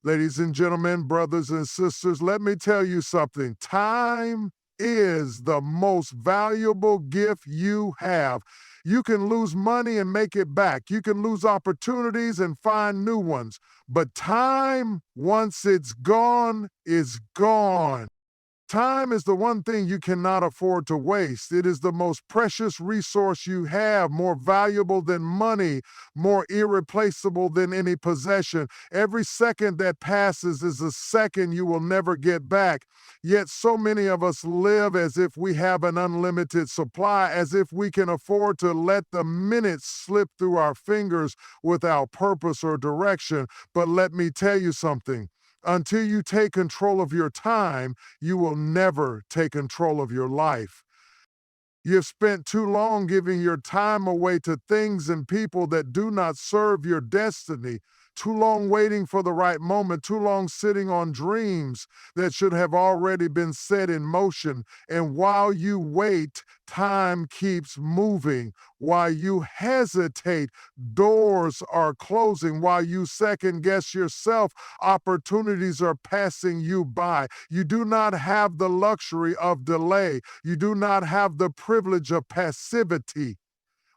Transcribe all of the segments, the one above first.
Ladies and gentlemen, brothers and sisters, let me tell you something. Time is the most valuable gift you have. You can lose money and make it back. You can lose opportunities and find new ones. But time, once it's gone, is gone. Time is the one thing you cannot afford to waste. It is the most precious resource you have, more valuable than money, more irreplaceable than any possession. Every second that passes is a second you will never get back. Yet so many of us live as if we have an unlimited supply, as if we can afford to let the minutes slip through our fingers without purpose or direction. But let me tell you something. Until you take control of your time, you will never take control of your life. You've spent too long giving your time away to things and people that do not serve your destiny. Too long waiting for the right moment, too long sitting on dreams that should have already been set in motion. And while you wait, time keeps moving. While you hesitate, doors are closing. While you second guess yourself, opportunities are passing you by. You do not have the luxury of delay. You do not have the privilege of passivity.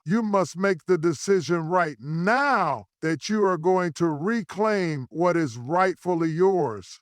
You must make the decision right now that you are going to reclaim what is rightfully yours.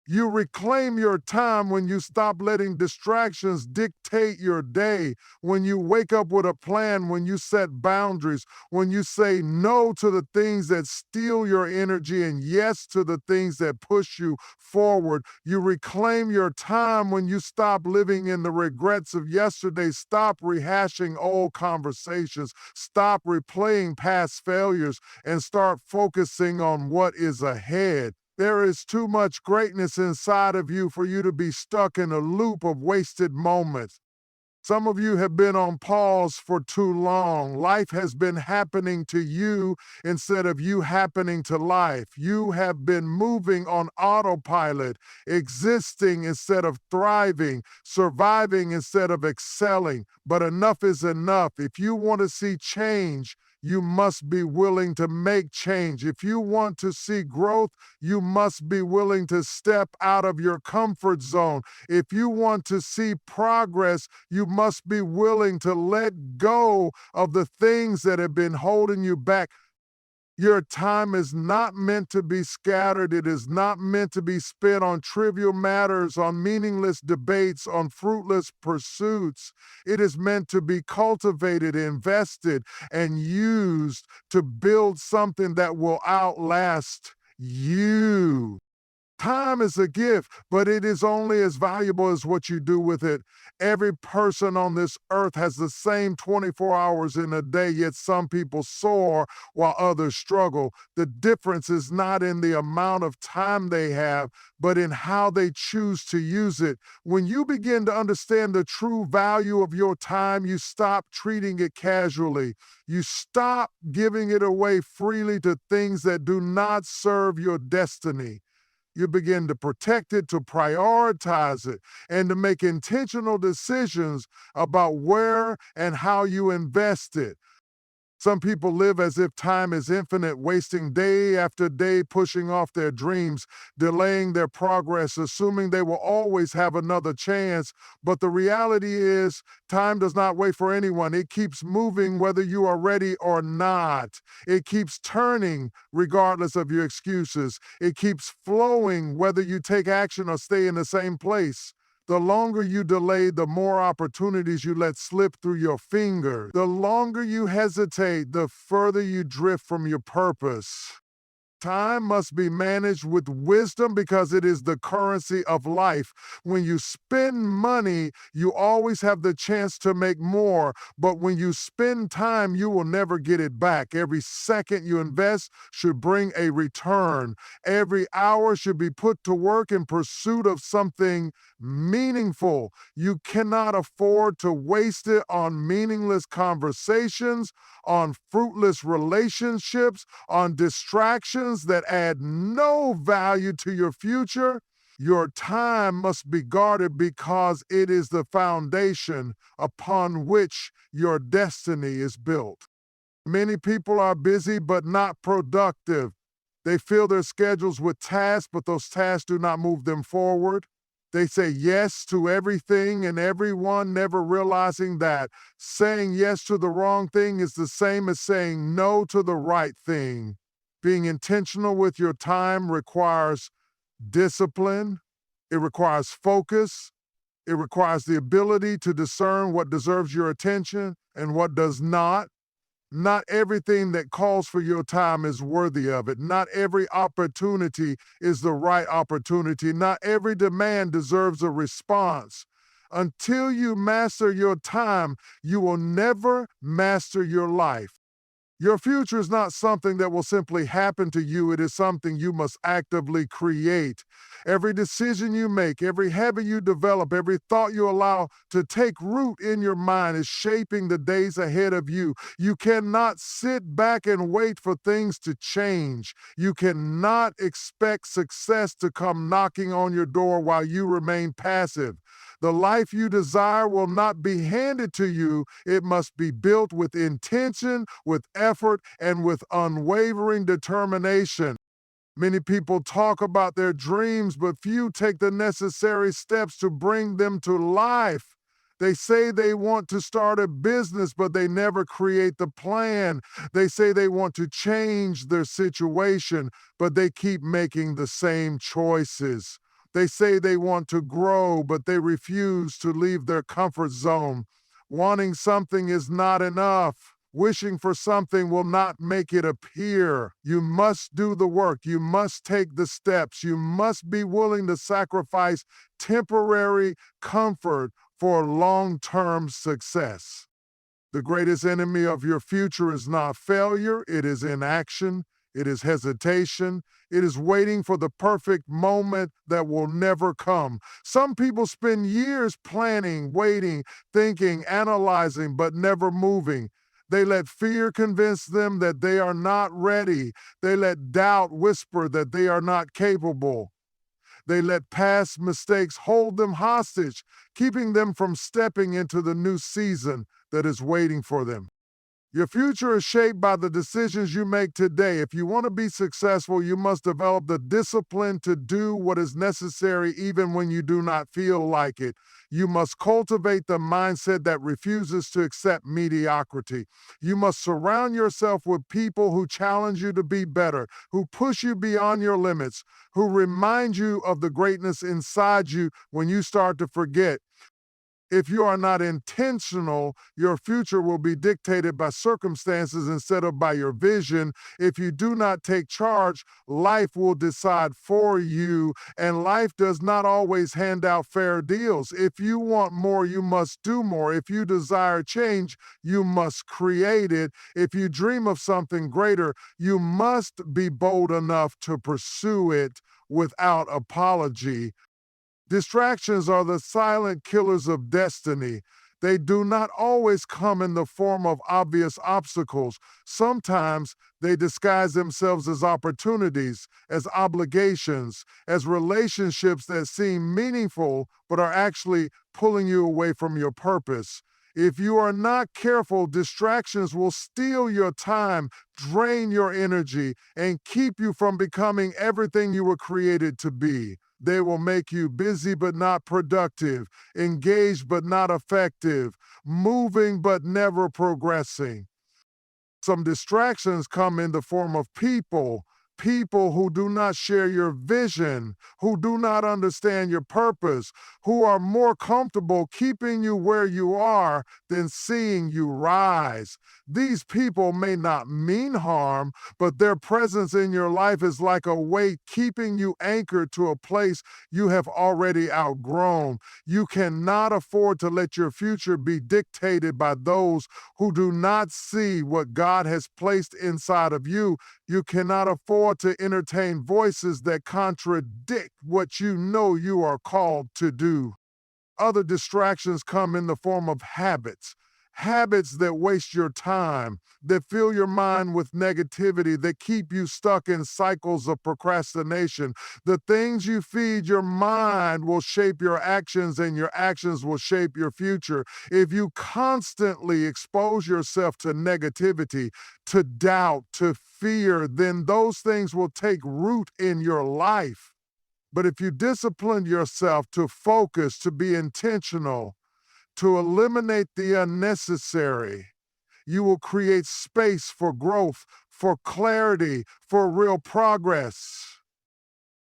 You reclaim your time when you stop letting distractions dictate your day, when you wake up with a plan, when you set boundaries, when you say no to the things that steal your energy and yes to the things that push you forward. You reclaim your time when you stop living in the regrets of yesterday, stop rehashing old conversations, stop replaying past failures, and start focusing on what is ahead. There is too much greatness inside of you for you to be stuck in a loop of wasted moments. Some of you have been on pause for too long. Life has been happening to you instead of you happening to life. You have been moving on autopilot, existing instead of thriving, surviving instead of excelling. But enough is enough. If you want to see change, you must be willing to make change. If you want to see growth, you must be willing to step out of your comfort zone. If you want to see progress, you must be willing to let go of the things that have been holding you back. Your time is not meant to be scattered. It is not meant to be spent on trivial matters, on meaningless debates, on fruitless pursuits. It is meant to be cultivated, invested, and used to build something that will outlast you. Time is a gift, but it is only as valuable as what you do with it. Every person on this earth has the same 24 hours in a day, yet some people soar while others struggle. The difference is not in the amount of time they have, but in how they choose to use it. When you begin to understand the true value of your time, you stop treating it casually. You stop giving it away freely to things that do not serve your destiny. You begin to protect it, to prioritize it, and to make intentional decisions about where and how you invest it. Some people live as if time is infinite, wasting day after day, pushing off their dreams, delaying their progress, assuming they will always have another chance. But the reality is, time does not wait for anyone. It keeps moving whether you are ready or not. It keeps turning regardless of your excuses. It keeps flowing whether you take action or stay in the same place. The longer you delay, the more opportunities you let slip through your fingers. The longer you hesitate, the further you drift from your purpose. Time must be managed with wisdom because it is the currency of life. When you spend money, you always have the chance to make more. But when you spend time, you will never get it back. Every second you invest should bring a return. Every hour should be put to work in pursuit of something meaningful. You cannot afford to waste it on meaningless conversations, on fruitless relationships, on distractions that add no value to your future. Your time must be guarded because it is the foundation upon which your destiny is built. Many people are busy but not productive. They fill their schedules with tasks, but those tasks do not move them forward. They say yes to everything and everyone, never realizing that saying yes to the wrong thing is the same as saying no to the right thing. Being intentional with your time requires discipline, it requires focus, it requires the ability to discern what deserves your attention and what does not. Not everything that calls for your time is worthy of it. Not every opportunity is the right opportunity. Not every demand deserves a response. Until you master your time, you will never master your life. Your future is not something that will simply happen to you. It is something you must actively create. Every decision you make, every habit you develop, every thought you allow to take root in your mind is shaping the days ahead of you. You cannot sit back and wait for things to change. You cannot expect success to come knocking on your door while you remain passive. The life you desire will not be handed to you. It must be built with intention, with effort, and with unwavering determination. Many people talk about their dreams, but few take the necessary steps to bring them to life. They say they want to start a business, but they never create the plan. They say they want to change their situation, but they keep making the same choices. They say they want to grow, but they refuse to leave their comfort zone. Wanting something is not enough. Wishing for something will not make it appear. You must do the work. You must take the steps. You must be willing to sacrifice temporary comfort for long-term success. The greatest enemy of your future is not failure, it is inaction, it is hesitation, it is waiting for the perfect moment that will never come. Some people spend years planning, waiting, thinking, analyzing, but never moving. They let fear convince them that they are not ready. They let doubt whisper that they are not capable. They let past mistakes hold them hostage, keeping them from stepping into the new season that is waiting for them. Your future is shaped by the decisions you make today. If you want to be successful, you must develop the discipline to do what is necessary even when you do not feel like it. You must cultivate the mindset that refuses to accept mediocrity. You must surround yourself with people who challenge you to be better, who push you beyond your limits, who remind you of the greatness inside you when you start to forget. If you are not intentional, your future will be dictated by circumstances instead of by your vision. If you do not take charge, life will decide for you, and life does not always hand out fair deals. If you want more, you must do more. If you desire change, you must create it. If you dream of something greater, you must be bold enough to pursue it without apology. Distractions are the silent killers of destiny. They do not always come in the form of obvious obstacles. Sometimes they disguise themselves as opportunities, as obligations, as relationships that seem meaningful but are actually pulling you away from your purpose. If you are not careful, distractions will steal your time, drain your energy, and keep you from becoming everything you were created to be. They will make you busy but not productive, engaged but not effective, moving but never progressing. Some distractions come in the form of people who do not share your vision, who do not understand your purpose, who are more comfortable keeping you where you are than seeing you rise. These people may not mean harm, but their presence in your life is like a weight keeping you anchored to a place you have already outgrown. You cannot afford to let your future be dictated by those who do not see what God has placed inside of you. You cannot afford to entertain voices that contradict what you know you are called to do. Other distractions come in the form of habits. Habits that waste your time, that fill your mind with negativity, that keep you stuck in cycles of procrastination. The things you feed your mind will shape your actions, and your actions will shape your future. If you constantly expose yourself to negativity, to doubt, to fear, then those things will take root in your life. But if you discipline yourself to focus, to be intentional, to eliminate the unnecessary, you will create space for growth, for clarity, for real progress.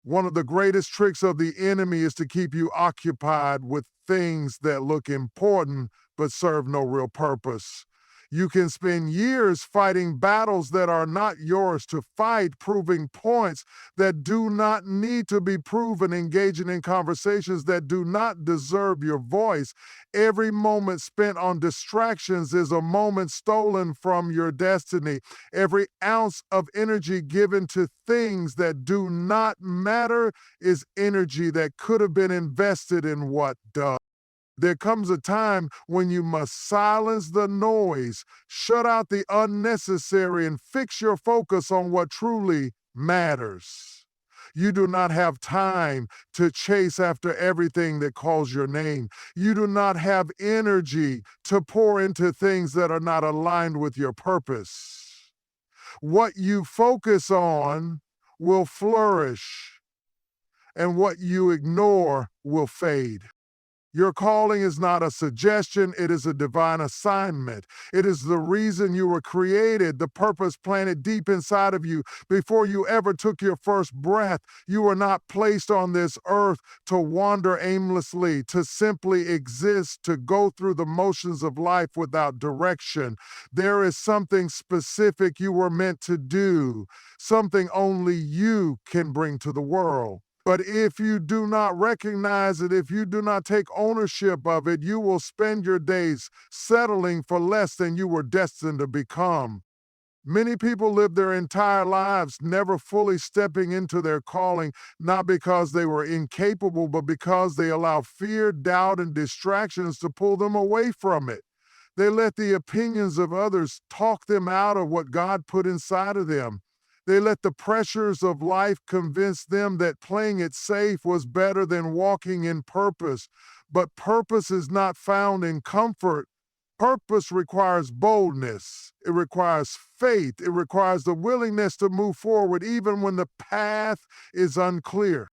One of the greatest tricks of the enemy is to keep you occupied with things that look important but serve no real purpose. You can spend years fighting battles that are not yours to fight, proving points that do not need to be proven, engaging in conversations that do not deserve your voice. Every moment spent on distractions is a moment stolen from your destiny. Every ounce of energy given to things that do not matter is energy that could have been invested in what does. There comes a time when you must silence the noise, shut out the unnecessary, and fix your focus on what truly matters. You do not have time to chase after everything that calls your name. You do not have energy to pour into things that are not aligned with your purpose. What you focus on will flourish, and what you ignore will fade. Your calling is not a suggestion, it is a divine assignment. It is the reason you were created, the purpose planted deep inside of you before you ever took your first breath. You were not placed on this earth to wander aimlessly, to simply exist, to go through the motions of life without direction. There is something specific you were meant to do, something only you can bring to the world. But if you do not recognize it, if you do not take ownership of it, you will spend your days settling for less than you were destined to become. Many people live their entire lives never fully stepping into their calling, not because they were incapable, but because they allowed fear, doubt, and distractions to pull them away from it. They let the opinions of others talk them out of what God put inside of them. They let the pressures of life convince them that playing it safe was better than walking in purpose. But purpose is not found in comfort. Purpose requires boldness. It requires faith. It requires the willingness to move forward even when the path is unclear.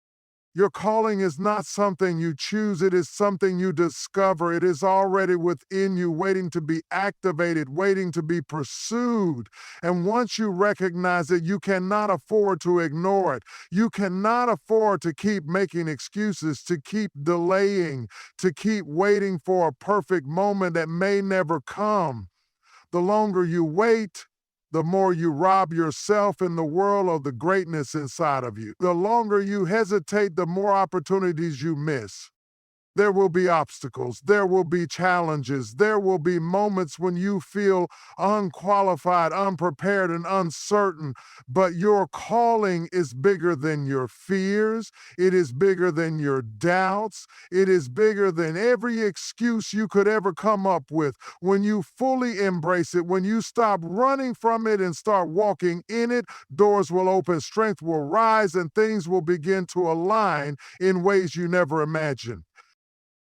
Your calling is not something you choose, it is something you discover. It is already within you, waiting to be activated, waiting to be pursued. And once you recognize it, you cannot afford to ignore it. You cannot afford to keep making excuses, to keep delaying, to keep waiting for a perfect moment that may never come. The longer you wait, the more you rob yourself and the world of the greatness inside of you. The longer you hesitate, the more opportunities you miss. There will be obstacles, there will be challenges, there will be moments when you feel unqualified, unprepared, and uncertain. But your calling is bigger than your fears, it is bigger than your doubts, it is bigger than every excuse you could ever come up with. When you fully embrace it, when you stop running from it and start walking in it, doors will open, strength will rise, and things will begin to align in ways you never imagined.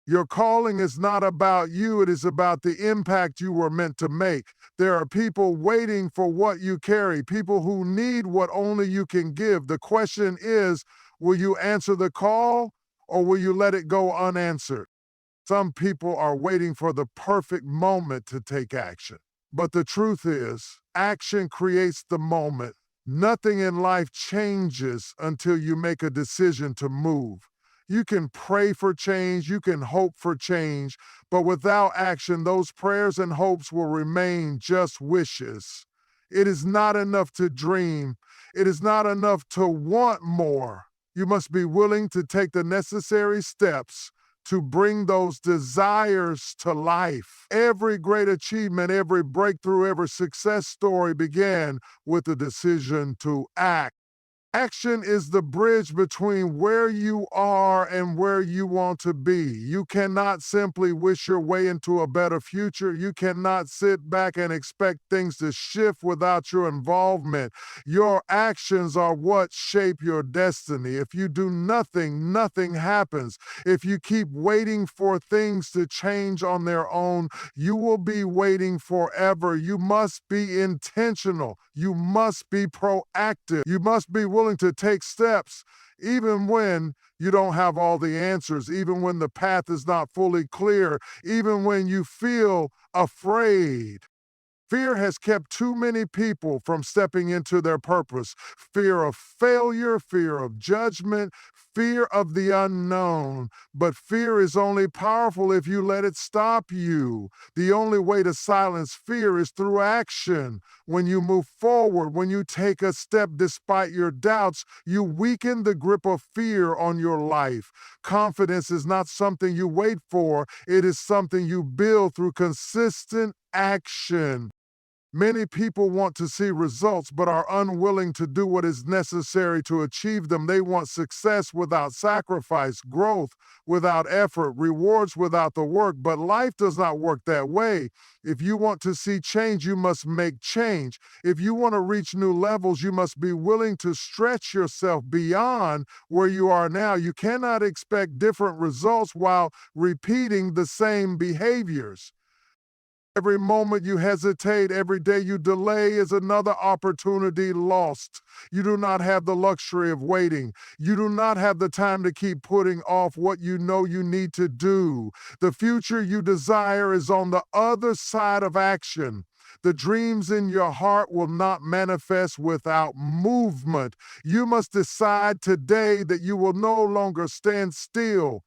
Your calling is not about you, it is about the impact you were meant to make. There are people waiting for what you carry, people who need what only you can give. The question is, will you answer the call or will you let it go unanswered? Some people are waiting for the perfect moment to take action. But the truth is, action creates the moment. Nothing in life changes until you make a decision to move. You can pray for change, you can hope for change, but without action, those prayers and hopes will remain just wishes. It is not enough to dream. It is not enough to want more. You must be willing to take the necessary steps to bring those desires to life. Every great achievement, every breakthrough, every success story began with the decision to act. Action is the bridge between where you are and where you want to be. You cannot simply wish your way into a better future. You cannot sit back and expect things to shift without your involvement. Your actions are what shape your destiny. If you do nothing, nothing happens. If you keep waiting for things to change on their own, you will be waiting forever. You must be intentional. You must be proactive. You must be willing to take steps, even when you don't have all the answers, even when the path is not fully clear, even when you feel afraid. Fear has kept too many people from stepping into their purpose. Fear of failure, fear of judgment, fear of the unknown. But fear is only powerful if you let it stop you. The only way to silence fear is through action. When you move forward, when you take a step despite your doubts, you weaken the grip of fear on your life. Confidence is not something you wait for, it is something you build through consistent action. Many people want to see results but are unwilling to do what is necessary to achieve them. They want success without sacrifice, growth without effort, rewards without the work. But life does not work that way. If you want to see change, you must make change. If you want to reach new levels, you must be willing to stretch yourself beyond where you are now. You cannot expect different results while repeating the same behaviors. Every moment you hesitate, every day you delay is another opportunity lost. You do not have the luxury of waiting. You do not have the time to keep putting off what you know you need to do. The future you desire is on the other side of action. The dreams in your heart will not manifest without movement. You must decide today that you will no longer stand still.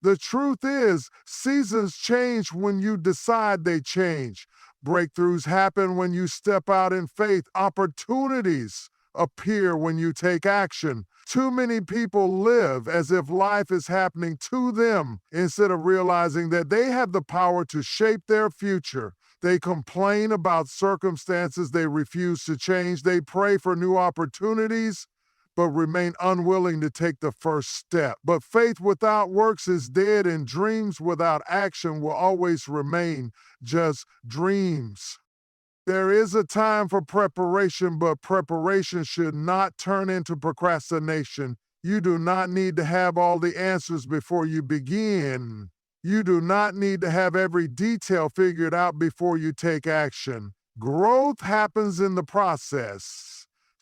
The truth is, seasons change when you decide they change. Breakthroughs happen when you step out in faith. Opportunities appear when you take action. Too many people live as if life is happening to them instead of realizing that they have the power to shape their future. They complain about circumstances they refuse to change. They pray for new opportunities but remain unwilling to take the first step. But faith without works is dead, and dreams without action will always remain just dreams. There is a time for preparation, but preparation should not turn into procrastination. You do not need to have all the answers before you begin. You do not need to have every detail figured out before you take action. Growth happens in the process.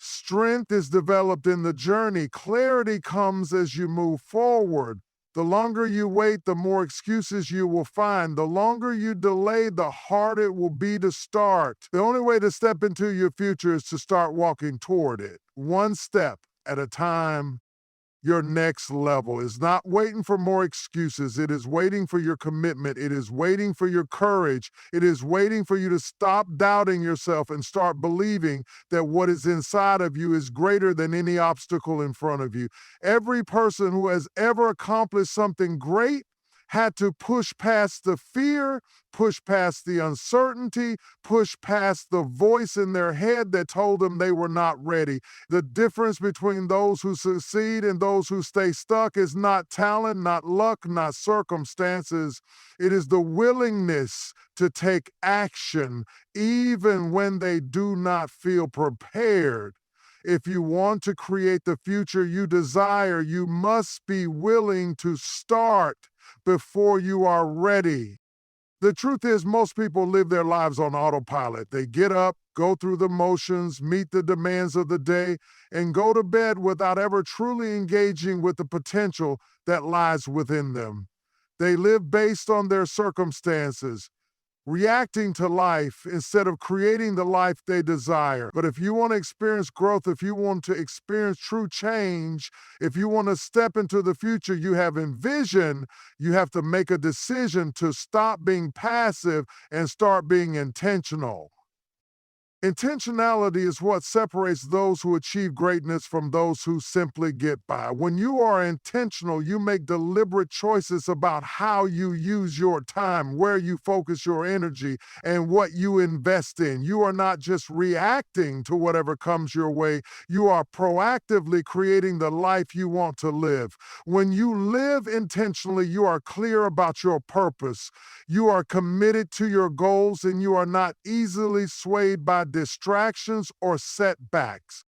Strength is developed in the journey. Clarity comes as you move forward. The longer you wait, the more excuses you will find. The longer you delay, the harder it will be to start. The only way to step into your future is to start walking toward it, one step at a time. Your next level is not waiting for more excuses. It is waiting for your commitment. It is waiting for your courage. It is waiting for you to stop doubting yourself and start believing that what is inside of you is greater than any obstacle in front of you. Every person who has ever accomplished something great had to push past the fear, push past the uncertainty, push past the voice in their head that told them they were not ready. The difference between those who succeed and those who stay stuck is not talent, not luck, not circumstances. It is the willingness to take action even when they do not feel prepared. If you want to create the future you desire, you must be willing to start before you are ready. The truth is, most people live their lives on autopilot. They get up, go through the motions, meet the demands of the day, and go to bed without ever truly engaging with the potential that lies within them. They live based on their circumstances, reacting to life instead of creating the life they desire. But if you want to experience growth, if you want to experience true change, if you want to step into the future you have envisioned, you have to make a decision to stop being passive and start being intentional. Intentionality is what separates those who achieve greatness from those who simply get by. When you are intentional, you make deliberate choices about how you use your time, where you focus your energy, and what you invest in. You are not just reacting to whatever comes your way, you are proactively creating the life you want to live. When you live intentionally, you are clear about your purpose. You are committed to your goals and you are not easily swayed by distractions or setbacks.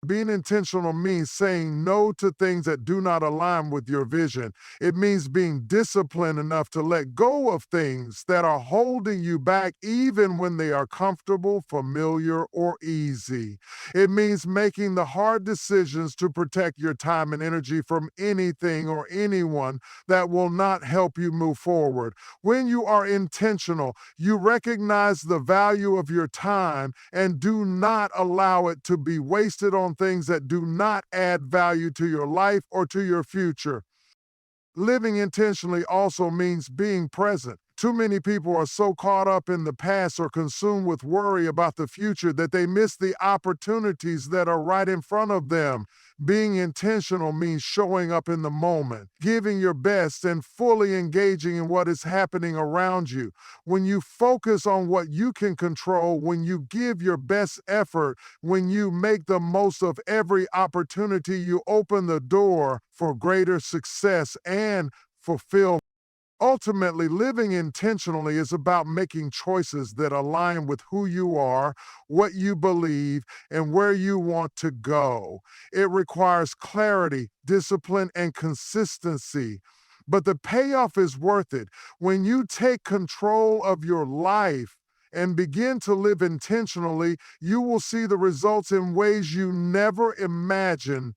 Being intentional means saying no to things that do not align with your vision. It means being disciplined enough to let go of things that are holding you back, even when they are comfortable, familiar, or easy. It means making the hard decisions to protect your time and energy from anything or anyone that will not help you move forward. When you are intentional, you recognize the value of your time and do not allow it to be wasted on things that do not add value to your life or to your future. Living intentionally also means being present. Too many people are so caught up in the past or consumed with worry about the future that they miss the opportunities that are right in front of them. Being intentional means showing up in the moment, giving your best, and fully engaging in what is happening around you. When you focus on what you can control, when you give your best effort, when you make the most of every opportunity, you open the door for greater success and fulfillment. Ultimately, living intentionally is about making choices that align with who you are, what you believe, and where you want to go. It requires clarity, discipline, and consistency. But the payoff is worth it. When you take control of your life and begin to live intentionally, you will see the results in ways you never imagined.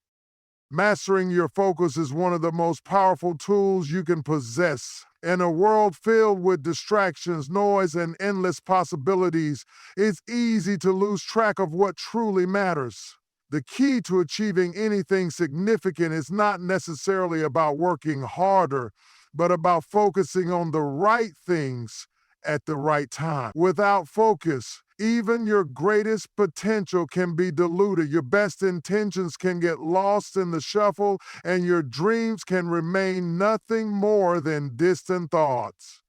Mastering your focus is one of the most powerful tools you can possess. In a world filled with distractions, noise, and endless possibilities, it's easy to lose track of what truly matters. The key to achieving anything significant is not necessarily about working harder, but about focusing on the right things at the right time. Without focus, even your greatest potential can be diluted. Your best intentions can get lost in the shuffle, and your dreams can remain nothing more than distant thoughts.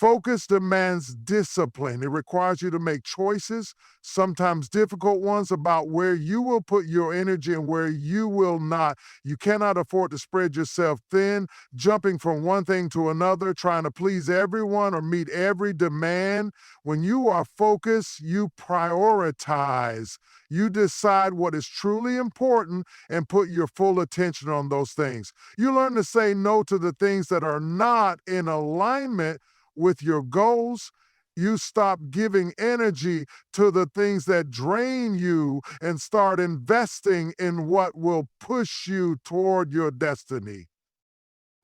Focus demands discipline. It requires you to make choices, sometimes difficult ones, about where you will put your energy and where you will not. You cannot afford to spread yourself thin, jumping from one thing to another, trying to please everyone or meet every demand. When you are focused, you prioritize. You decide what is truly important and put your full attention on those things. You learn to say no to the things that are not in alignment with your goals. You stop giving energy to the things that drain you and start investing in what will push you toward your destiny.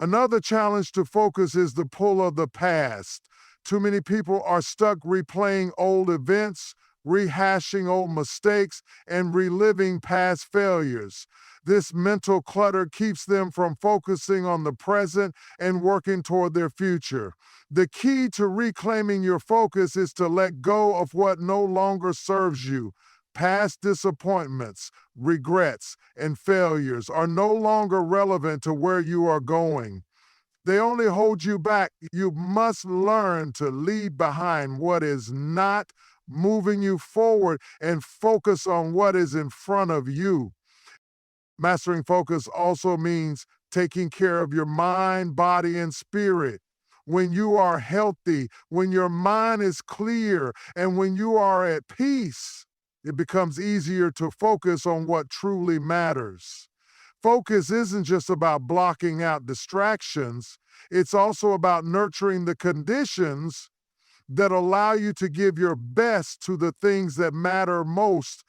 Another challenge to focus is the pull of the past. Too many people are stuck replaying old events, rehashing old mistakes, and reliving past failures. This mental clutter keeps them from focusing on the present and working toward their future. The key to reclaiming your focus is to let go of what no longer serves you. Past disappointments, regrets, and failures are no longer relevant to where you are going. They only hold you back. You must learn to leave behind what is not moving you forward and focus on what is in front of you. Mastering focus also means taking care of your mind, body, and spirit. When you are healthy, when your mind is clear, and when you are at peace, it becomes easier to focus on what truly matters. Focus isn't just about blocking out distractions, it's also about nurturing the conditions that allow you to give your best to the things that matter most